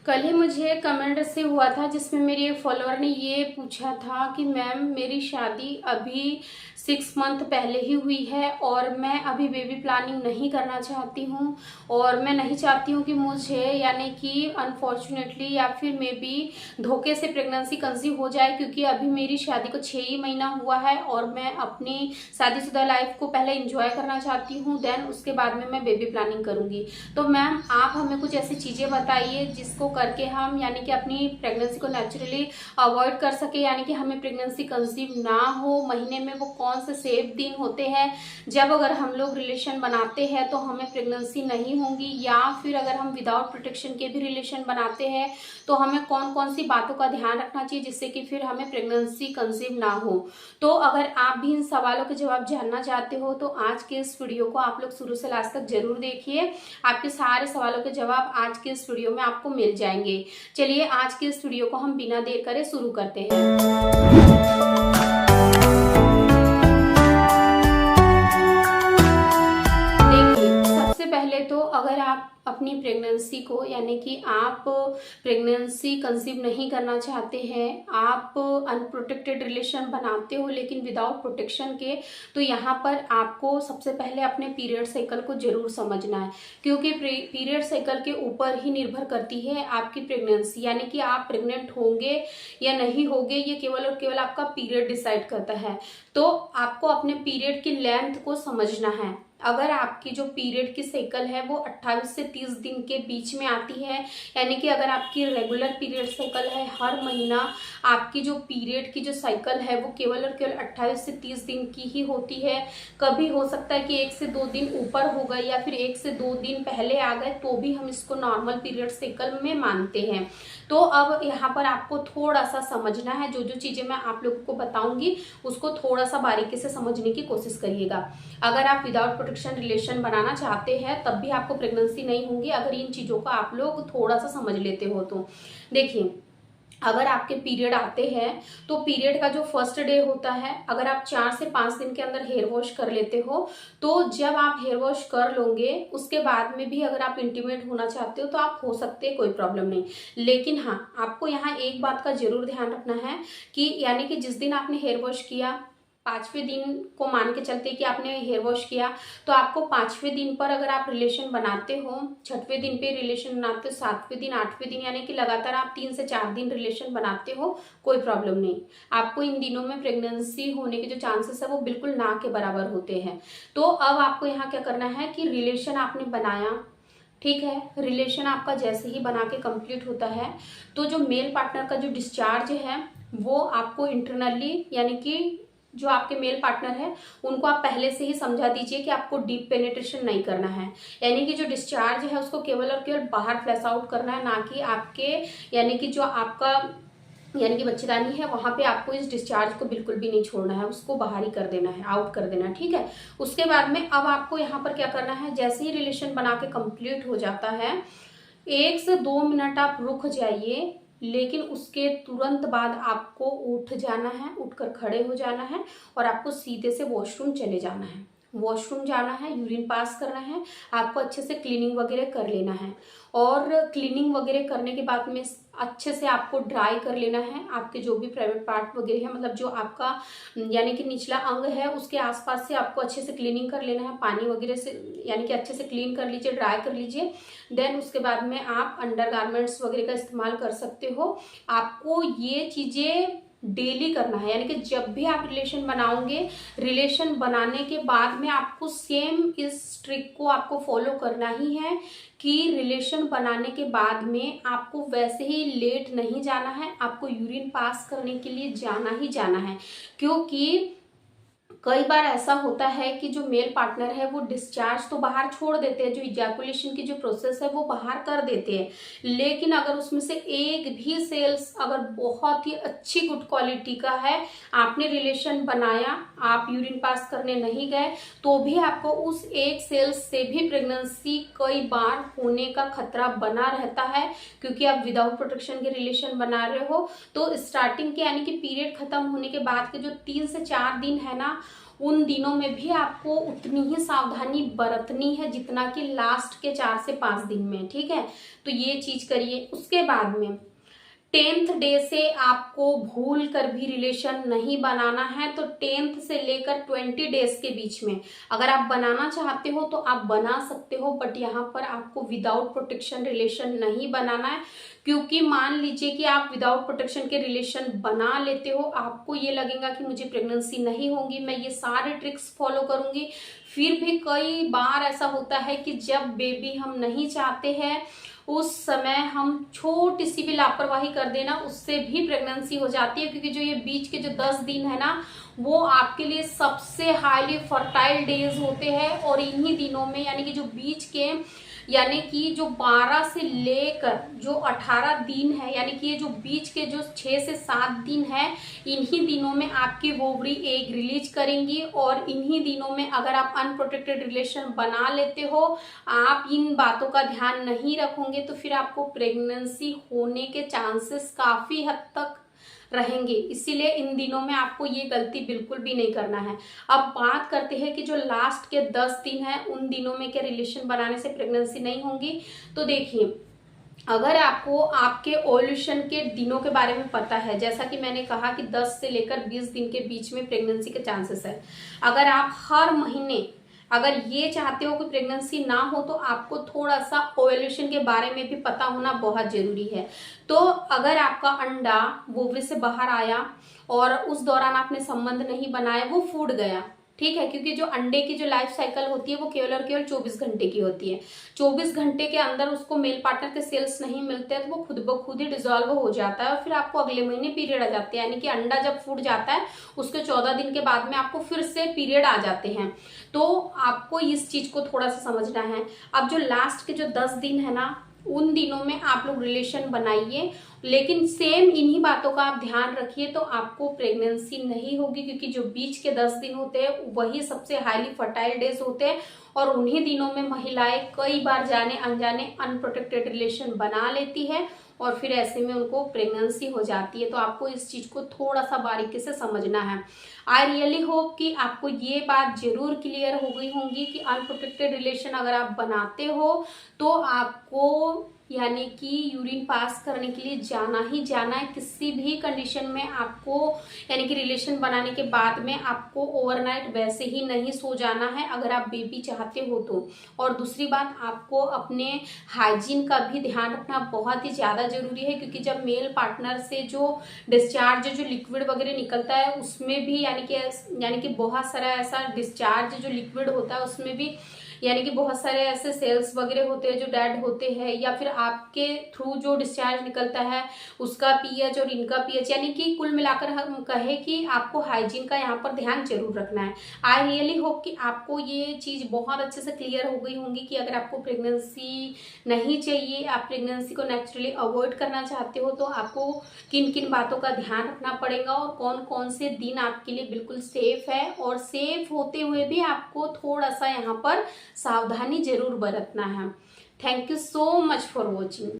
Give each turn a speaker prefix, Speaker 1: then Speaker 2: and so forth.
Speaker 1: कल ही मुझे comment receive हुआ था जिसमें मेरी एक फॉलोअर ने ये पूछा था कि मैम मेरी शादी अभी 6 मंथ पहले ही हुई है और मैं अभी बेबी प्लानिंग नहीं करना चाहती हूँ और मैं नहीं चाहती हूँ कि मुझे यानी कि अनफॉर्चुनेटली या फिर मे बी धोखे से प्रेगनेंसी कंसीव हो जाए, क्योंकि अभी मेरी शादी को 6 ही महीना हुआ है और मैं अपनी शादीशुदा लाइफ को पहले इंजॉय करना चाहती हूँ, देन उसके बाद में मैं बेबी प्लानिंग करूँगी। तो मैम आप हमें कुछ ऐसी चीज़ें बताइए जिसको करके हम यानी कि अपनी प्रेगनेंसी को नेचुरली अवॉइड कर सके, यानी कि हमें प्रेगनेंसी कंसीव ना हो। महीने में वो कौन से सेफ दिन होते हैं जब अगर हम लोग रिलेशन बनाते हैं तो हमें प्रेगनेंसी नहीं होंगी, या फिर अगर हम विदाउट प्रोटेक्शन के भी रिलेशन बनाते हैं तो हमें कौन कौन सी बातों का ध्यान रखना चाहिए जिससे कि फिर हमें प्रेगनेंसी कंसीव ना हो। तो अगर आप भी इन सवालों के जवाब जानना चाहते हो तो आज के इस वीडियो को आप लोग शुरू से लास्ट तक जरूर देखिए। आपके सारे सवालों के जवाब आज के इस वीडियो में आपको मिल जाएंगे। चलिए आज के इस वीडियो को हम बिना देर करे शुरू करते हैं। सबसे पहले तो अगर आप अपनी प्रेगनेंसी को यानी कि आप प्रेगनेंसी कंसीव नहीं करना चाहते हैं, आप अनप्रोटेक्टेड रिलेशन बनाते हो लेकिन विदाउट प्रोटेक्शन के, तो यहाँ पर आपको सबसे पहले अपने पीरियड साइकिल को जरूर समझना है, क्योंकि पीरियड साइकिल के ऊपर ही निर्भर करती है आपकी प्रेगनेंसी, यानी कि आप प्रेग्नेंट होंगे या नहीं होंगे ये केवल और केवल आपका पीरियड डिसाइड करता है। तो आपको अपने पीरियड की लेंथ को समझना है। अगर आपकी जो पीरियड की साइकिल है वो 28 से 30 दिन के बीच में आती है, यानी कि अगर आपकी रेगुलर पीरियड साइकिल है, हर महीना आपकी जो पीरियड की जो साइकिल है वो केवल और केवल 28 से 30 दिन की ही होती है। कभी हो सकता है कि 1 से 2 दिन ऊपर हो गए या फिर 1 से 2 दिन पहले आ गए तो भी हम इसको नॉर्मल पीरियड साइकिल में मानते हैं। तो अब यहाँ पर आपको थोड़ा सा समझना है, जो जो चीज़ें मैं आप लोगों को बताऊंगी उसको थोड़ा सा बारीकी से समझने की कोशिश करिएगा। अगर आप विदाउट प्रोटेक्शन रिलेशन बनाना चाहते हैं तब भी आपको प्रेगनेंसी नहीं होंगी अगर इन चीज़ों को आप लोग थोड़ा सा समझ लेते हो तो। देखिए, अगर आपके पीरियड आते हैं तो पीरियड का जो फर्स्ट डे होता है, अगर आप 4 से 5 दिन के अंदर हेयर वॉश कर लेते हो तो जब आप हेयर वॉश कर लोगे उसके बाद में भी अगर आप इंटीमेट होना चाहते हो तो आप हो सकते हैं, कोई प्रॉब्लम नहीं। लेकिन हाँ, आपको यहाँ एक बात का जरूर ध्यान रखना है कि यानी कि जिस दिन आपने हेयर वॉश किया, 5वें दिन को मान के चलते कि आपने हेयर वॉश किया, तो आपको 5वें दिन पर अगर आप रिलेशन बनाते हो, 6वें दिन पे रिलेशन बनाते हो, 7वें दिन, 8वें दिन, यानी कि लगातार आप 3 से 4 दिन रिलेशन बनाते हो, कोई प्रॉब्लम नहीं। आपको इन दिनों में प्रेगनेंसी होने के जो चांसेस है वो बिल्कुल ना के बराबर होते हैं। तो अब आपको यहाँ क्या करना है कि रिलेशन आपने बनाया, ठीक है, रिलेशन आपका जैसे ही बना के कंप्लीट होता है तो जो मेल पार्टनर का जो डिस्चार्ज है वो आपको इंटरनली यानी कि जो आपके मेल पार्टनर है उनको आप पहले से ही समझा दीजिए कि आपको डीप पेनिट्रेशन नहीं करना है, यानी कि जो डिस्चार्ज है उसको केवल और केवल बाहर फ्लैश आउट करना है, ना कि आपके यानी कि जो आपका यानी कि बच्चेदानी है वहां पे आपको इस डिस्चार्ज को बिल्कुल भी नहीं छोड़ना है, उसको बाहर ही कर देना है, आउट कर देना है, ठीक है। उसके बाद में अब आपको यहाँ पर क्या करना है, जैसे ही रिलेशन बना के कंप्लीट हो जाता है 1 से 2 मिनट आप रुक जाइए, लेकिन उसके तुरंत बाद आपको उठ जाना है, उठकर खड़े हो जाना है और आपको सीधे से वॉशरूम चले जाना है। वॉशरूम जाना है, यूरिन पास करना है, आपको अच्छे से क्लीनिंग वगैरह कर लेना है और क्लीनिंग वगैरह करने के बाद में अच्छे से आपको ड्राई कर लेना है आपके जो भी प्राइवेट पार्ट वगैरह है, मतलब जो आपका यानी कि निचला अंग है उसके आसपास से आपको अच्छे से क्लीनिंग कर लेना है, पानी वगैरह से यानी कि अच्छे से क्लीन कर लीजिए, ड्राई कर लीजिए। देन उसके बाद में आप अंडर गारमेंट्स वगैरह का इस्तेमाल कर सकते हो। आपको ये चीज़ें डेली करना है, यानी कि जब भी आप रिलेशन बनाओगे, रिलेशन बनाने के बाद में आपको सेम इस ट्रिक को आपको फॉलो करना ही है कि रिलेशन बनाने के बाद में आपको वैसे ही लेट नहीं जाना है, आपको यूरिन पास करने के लिए जाना ही जाना है। क्योंकि कई बार ऐसा होता है कि जो मेल पार्टनर है वो डिस्चार्ज तो बाहर छोड़ देते हैं, जो इजैकुलेशन की जो प्रोसेस है वो बाहर कर देते हैं, लेकिन अगर उसमें से एक भी सेल्स अगर बहुत ही अच्छी गुड क्वालिटी का है, आपने रिलेशन बनाया, आप यूरिन पास करने नहीं गए, तो भी आपको उस एक सेल्स से भी प्रेगनेंसी कई बार होने का खतरा बना रहता है, क्योंकि आप विदाउट प्रोटेक्शन के रिलेशन बना रहे हो। तो स्टार्टिंग के यानी कि पीरियड खत्म होने के बाद के जो 3 से 4 दिन है ना, उन दिनों में भी आपको उतनी ही सावधानी बरतनी है जितना कि लास्ट के 4 से 5 दिन में, ठीक है। तो ये चीज करिए। उसके बाद में 10th डे से आपको भूल कर भी रिलेशन नहीं बनाना है। तो 10th से लेकर 20 डेज के बीच में अगर आप बनाना चाहते हो तो आप बना सकते हो, बट यहाँ पर आपको विदाउट प्रोटेक्शन रिलेशन नहीं बनाना है। क्योंकि मान लीजिए कि आप विदाउट प्रोटेक्शन के रिलेशन बना लेते हो, आपको ये लगेगा कि मुझे प्रेगनेंसी नहीं होगी, मैं ये सारे ट्रिक्स फॉलो करूंगी, फिर भी कई बार ऐसा होता है कि जब बेबी हम नहीं चाहते हैं उस समय हम छोटी सी भी लापरवाही कर देना, उससे भी प्रेगनेंसी हो जाती है। क्योंकि जो ये बीच के जो 10 दिन है ना, वो आपके लिए सबसे हाईली फर्टाइल डेज होते हैं। और इन्हीं दिनों में यानी कि जो बीच के यानी कि जो 12 से लेकर जो 18 दिन है, यानी कि ये जो बीच के जो 6 से 7 दिन है, इन्हीं दिनों में आपकी ओवरी एग रिलीज करेंगी। और इन्हीं दिनों में अगर आप अनप्रोटेक्टेड रिलेशन बना लेते हो, आप इन बातों का ध्यान नहीं रखोगे, तो फिर आपको प्रेगनेंसी होने के चांसेस काफी हद तक रहेंगे। इसीलिए इन दिनों में आपको ये गलती बिल्कुल भी नहीं करना है। अब बात करते हैं कि जो लास्ट के 10 दिन है, उन दिनों में क्या रिलेशन बनाने से प्रेगनेंसी नहीं होंगी। तो देखिए, अगर आपको आपके ओव्यूलेशन के दिनों के बारे में पता है, जैसा कि मैंने कहा कि 10 से लेकर 20 दिन के बीच में प्रेगनेंसी के चांसेस है। अगर आप हर महीने अगर ये चाहते हो कि प्रेगनेंसी ना हो, तो आपको थोड़ा सा ओव्यूलेशन के बारे में भी पता होना बहुत जरूरी है। तो अगर आपका अंडा ओवरी से बाहर आया और उस दौरान आपने संबंध नहीं बनाया, वो फूट गया, ठीक है। क्योंकि जो अंडे की जो लाइफ साइकिल होती है वो केवल और केवल 24 घंटे की होती है। 24 घंटे के अंदर उसको मेल पार्टनर के सेल्स नहीं मिलते हैं, तो वो खुद ब खुद ही डिजोल्व हो जाता है और फिर आपको अगले महीने पीरियड आ जाते हैं। यानी कि अंडा जब फूट जाता है उसके 14 दिन के बाद में आपको फिर से पीरियड आ जाते हैं। तो आपको इस चीज को थोड़ा सा समझना है। अब जो लास्ट के जो 10 दिन है ना, उन दिनों में आप लोग रिलेशन बनाइए, लेकिन सेम इन्हीं बातों का आप ध्यान रखिए, तो आपको प्रेगनेंसी नहीं होगी। क्योंकि जो बीच के 10 दिन होते हैं वही सबसे हाईली फर्टाइल डेज होते हैं, और उन्हीं दिनों में महिलाएं कई बार जाने अनजाने अनप्रोटेक्टेड रिलेशन बना लेती है और फिर ऐसे में उनको प्रेगनेंसी हो जाती है। तो आपको इस चीज को थोड़ा सा बारीकी से समझना है। आई रियली होप कि आपको ये बात जरूर क्लियर हो गई होंगी कि अनप्रोटेक्टेड रिलेशन अगर आप बनाते हो तो आपको यानी कि यूरिन पास करने के लिए जाना ही जाना है। किसी भी कंडीशन में आपको यानी कि रिलेशन बनाने के बाद में आपको ओवरनाइट वैसे ही नहीं सो जाना है अगर आप बेबी चाहते हो तो। और दूसरी बात, आपको अपने हाइजीन का भी ध्यान रखना बहुत ही ज़्यादा जरूरी है। क्योंकि जब मेल पार्टनर से जो डिस्चार्ज जो लिक्विड वगैरह निकलता है उसमें भी यानी कि बहुत सारा ऐसा डिस्चार्ज जो लिक्विड होता है उसमें भी यानी कि बहुत सारे ऐसे सेल्स वगैरह होते हैं जो डेड होते हैं, या फिर आपके थ्रू जो डिस्चार्ज निकलता है उसका पीएच और इनका पीएच, यानी कि कुल मिलाकर हम कहे कि आपको हाइजीन का यहाँ पर ध्यान जरूर रखना है। आई रियली होप कि आपको ये चीज बहुत अच्छे से क्लियर हो गई होंगी कि अगर आपको प्रेगनेंसी नहीं चाहिए, आप प्रेगनेंसी को नेचुरली अवॉइड करना चाहते हो, तो आपको किन किन बातों का ध्यान रखना पड़ेगा और कौन कौन से दिन आपके लिए बिल्कुल सेफ है। और सेफ होते हुए भी आपको थोड़ा सा यहाँ पर सावधानी जरूर बरतना है। Thank you so much for watching.